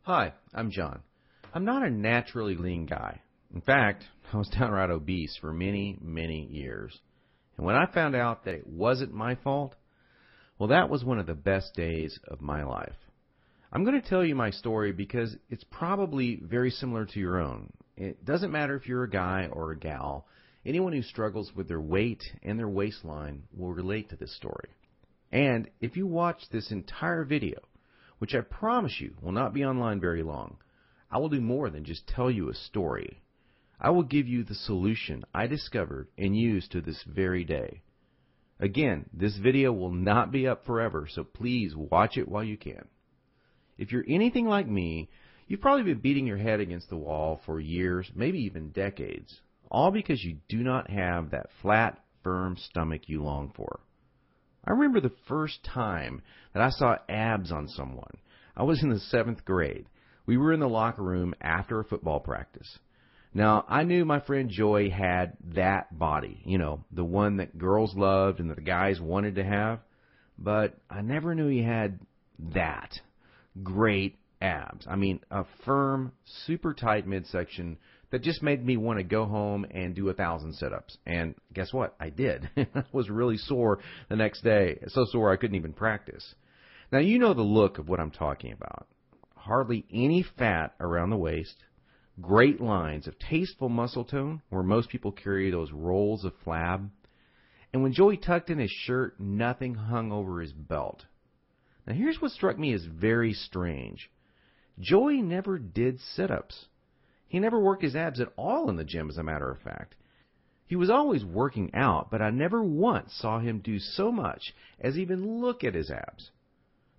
Hi, I'm John. I'm not a naturally lean guy. In fact, I was downright obese for many, many years. And when I found out that it wasn't my fault, well, that was one of the best days of my life. I'm going to tell you my story because it's probably very similar to your own. It doesn't matter if you're a guy or a gal. Anyone who struggles with their weight and their waistline will relate to this story. And if you watch this entire video, which I promise you will not be online very long, I will do more than just tell you a story. I will give you the solution I discovered and use to this very day. Again, this video will not be up forever, so please watch it while you can. If you're anything like me, you've probably been beating your head against the wall for years, maybe even decades, all because you do not have that flat, firm stomach you long for. I remember the first time that I saw abs on someone. I was in the 7th grade. We were in the locker room after a football practice. Now, I knew my friend Joey had that body, the one that girls loved and that the guys wanted to have, but I never knew he had that great abs. I mean, a firm, super tight midsection that just made me want to go home and do 1,000 sit-ups. And guess what? I did. I was really sore the next day, so sore I couldn't even practice. Now, you know the look of what I'm talking about. Hardly any fat around the waist, great lines of tasteful muscle tone where most people carry those rolls of flab. And when Joey tucked in his shirt, nothing hung over his belt. Now, here's what struck me as very strange. Joey never did sit-ups. He never worked his abs at all in the gym, as a matter of fact. He was always working out, but I never once saw him do so much as even look at his abs.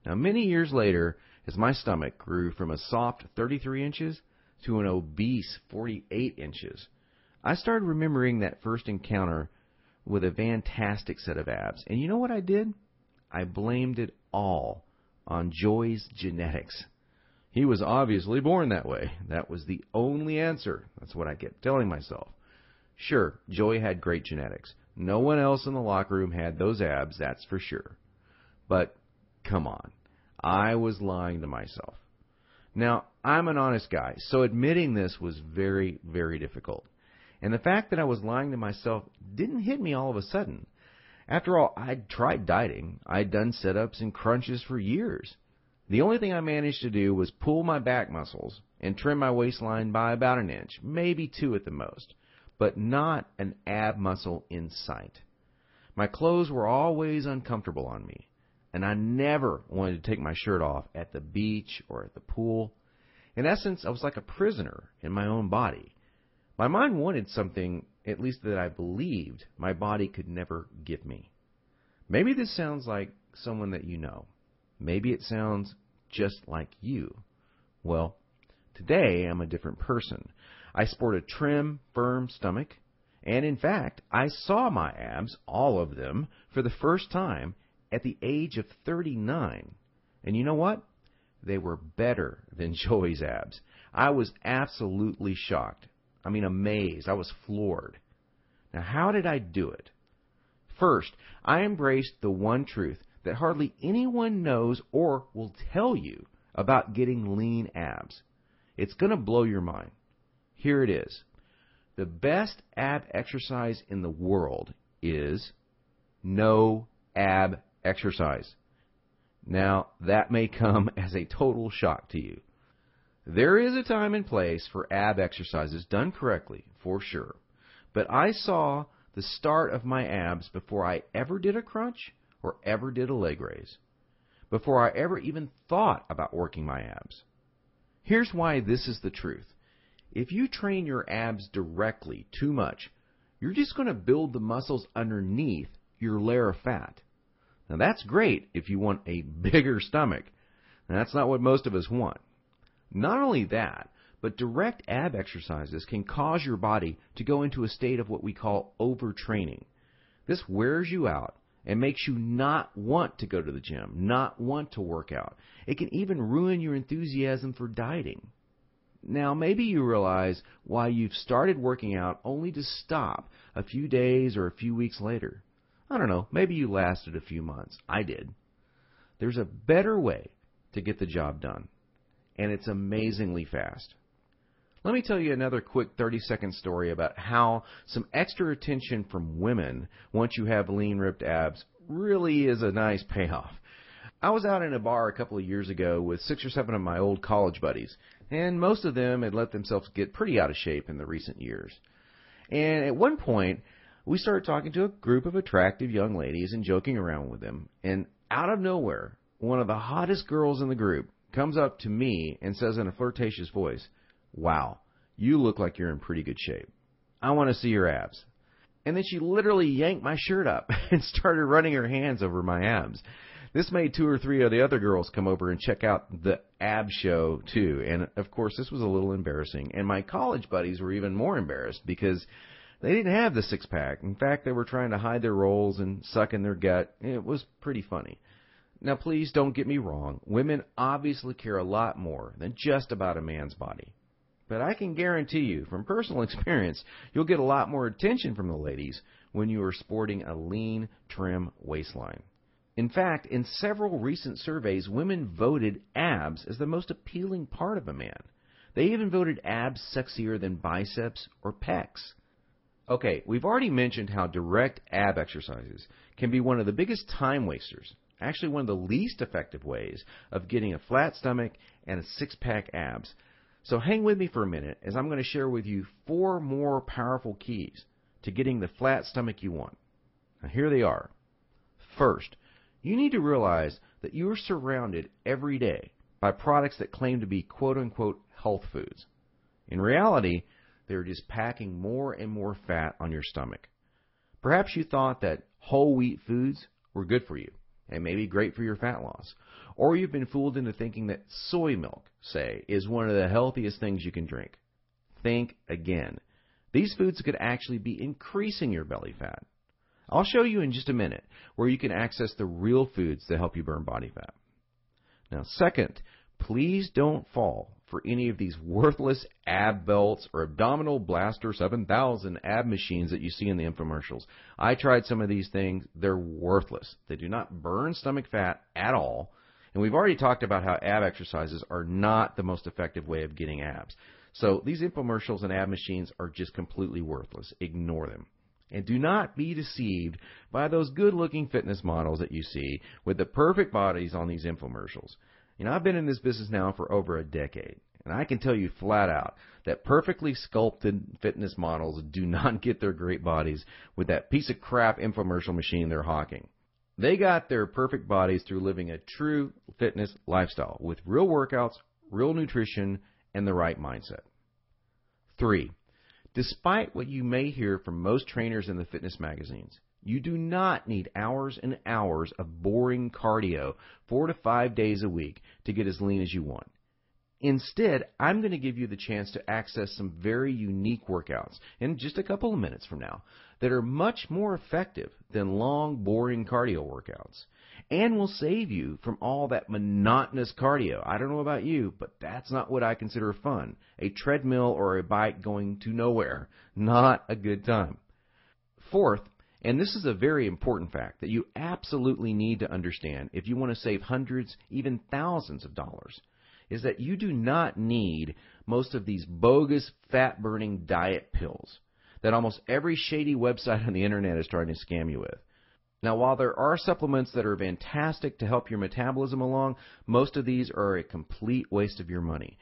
Now, many years later, as my stomach grew from a soft 33 inches to an obese 48 inches, I started remembering that first encounter with a fantastic set of abs. And you know what I did? I blamed it all on Joey's genetics. He was obviously born that way. That was the only answer. That's what I kept telling myself. Sure, Joey had great genetics. No one else in the locker room had those abs, that's for sure. But come on, I was lying to myself. Now, I'm an honest guy, so admitting this was very, very difficult. And the fact that I was lying to myself didn't hit me all of a sudden. After all, I'd tried dieting. I'd done sit-ups and crunches for years. The only thing I managed to do was pull my back muscles and trim my waistline by about an inch, maybe 2 at the most, but not an ab muscle in sight. My clothes were always uncomfortable on me, and I never wanted to take my shirt off at the beach or at the pool. In essence, I was like a prisoner in my own body. My mind wanted something, at least that I believed, my body could never give me. Maybe this sounds like someone that you know. Maybe it sounds just like you. Well, today I'm a different person. I sport a trim, firm stomach, and in fact, I saw my abs, all of them, for the first time at the age of 39. And you know what? They were better than Joey's abs. I was absolutely shocked. I mean, amazed. I was floored. Now, how did I do it? First, I embraced the one truth that hardly anyone knows or will tell you about getting lean abs. It's going to blow your mind. Here it is. The best ab exercise in the world is no ab exercise. Now, that may come as a total shock to you. There is a time and place for ab exercises done correctly, for sure. But I saw the start of my abs before I ever did a crunch or ever did a leg raise, before I ever even thought about working my abs. Here's why this is the truth. If you train your abs directly too much, you're just going to build the muscles underneath your layer of fat. Now, that's great if you want a bigger stomach. And that's not what most of us want. Not only that, but direct ab exercises can cause your body to go into a state of what we call overtraining. This wears you out and makes you not want to go to the gym, not want to work out. It can even ruin your enthusiasm for dieting. Now, maybe you realize why you've started working out only to stop a few days or a few weeks later. I don't know, maybe you lasted a few months. I did. There's a better way to get the job done. and it's amazingly fast. Let me tell you another quick 30-second story about how some extra attention from women once you have lean, ripped abs really is a nice payoff. I was out in a bar a couple of years ago with 6 or 7 of my old college buddies, and most of them had let themselves get pretty out of shape in the recent years. And at one point, we started talking to a group of attractive young ladies and joking around with them, and out of nowhere, one of the hottest girls in the group comes up to me and says in a flirtatious voice, "Wow, you look like you're in pretty good shape. I want to see your abs." And then she literally yanked my shirt up and started running her hands over my abs. This made 2 or 3 of the other girls come over and check out the ab show too. And of course, this was a little embarrassing. And my college buddies were even more embarrassed because they didn't have the six-pack. In fact, they were trying to hide their rolls and suck in their gut. It was pretty funny. Now, please don't get me wrong. Women obviously care a lot more than just about a man's body. But I can guarantee you, from personal experience, you'll get a lot more attention from the ladies when you are sporting a lean, trim waistline. In fact, in several recent surveys, women voted abs as the most appealing part of a man. They even voted abs sexier than biceps or pecs. Okay, we've already mentioned how direct ab exercises can be one of the biggest time wasters, actually one of the least effective ways of getting a flat stomach and a six-pack abs. So hang with me for a minute as I'm going to share with you 4 more powerful keys to getting the flat stomach you want. Now here they are. First, you need to realize that you are surrounded every day by products that claim to be quote-unquote health foods. In reality, they're just packing more and more fat on your stomach. Perhaps you thought that whole wheat foods were good for you and maybe great for your fat loss. Or you've been fooled into thinking that soy milk, say, is one of the healthiest things you can drink. Think again. These foods could actually be increasing your belly fat. I'll show you in just a minute where you can access the real foods that help you burn body fat. Now, second, please don't fall for any of these worthless ab belts or abdominal blaster 7000 ab machines that you see in the infomercials. I tried some of these things. They're worthless. They do not burn stomach fat at all. And we've already talked about how ab exercises are not the most effective way of getting abs. So these infomercials and ab machines are just completely worthless. Ignore them. And do not be deceived by those good-looking fitness models that you see with the perfect bodies on these infomercials. You know, I've been in this business now for over a decade, and I can tell you flat out that perfectly sculpted fitness models do not get their great bodies with that piece of crap infomercial machine they're hawking. They got their perfect bodies through living a true fitness lifestyle with real workouts, real nutrition, and the right mindset. 3. Despite what you may hear from most trainers in the fitness magazines, you do not need hours and hours of boring cardio 4 to 5 days a week to get as lean as you want. Instead, I'm going to give you the chance to access some very unique workouts in just a couple of minutes from now that are much more effective than long, boring cardio workouts and will save you from all that monotonous cardio. I don't know about you, but that's not what I consider fun. A treadmill or a bike going to nowhere. Not a good time. Fourth, and this is a very important fact that you absolutely need to understand if you want to save hundreds, even thousands of dollars, is that you do not need most of these bogus fat-burning diet pills that almost every shady website on the internet is trying to scam you with. Now, while there are supplements that are fantastic to help your metabolism along, most of these are a complete waste of your money.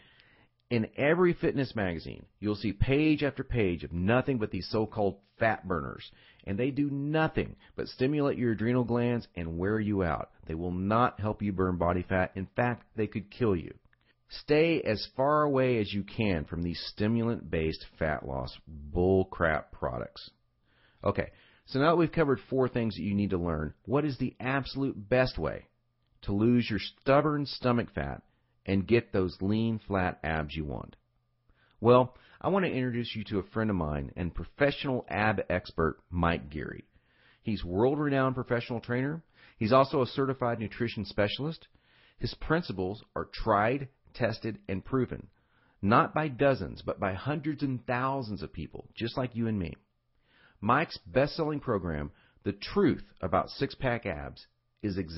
In every fitness magazine, you'll see page after page of nothing but these so-called fat burners, and they do nothing but stimulate your adrenal glands and wear you out. They will not help you burn body fat. In fact, they could kill you. Stay as far away as you can from these stimulant-based fat loss bullcrap products. Okay, so now that we've covered 4 things that you need to learn, what is the absolute best way to lose your stubborn stomach fat and get those lean, flat abs you want? Well, I want to introduce you to a friend of mine and professional ab expert, Mike Geary. He's a world-renowned professional trainer. He's also a certified nutrition specialist. His principles are tried, tested, and proven, not by dozens, but by hundreds and thousands of people, just like you and me. Mike's best-selling program, The Truth About Six-Pack Abs, is exactly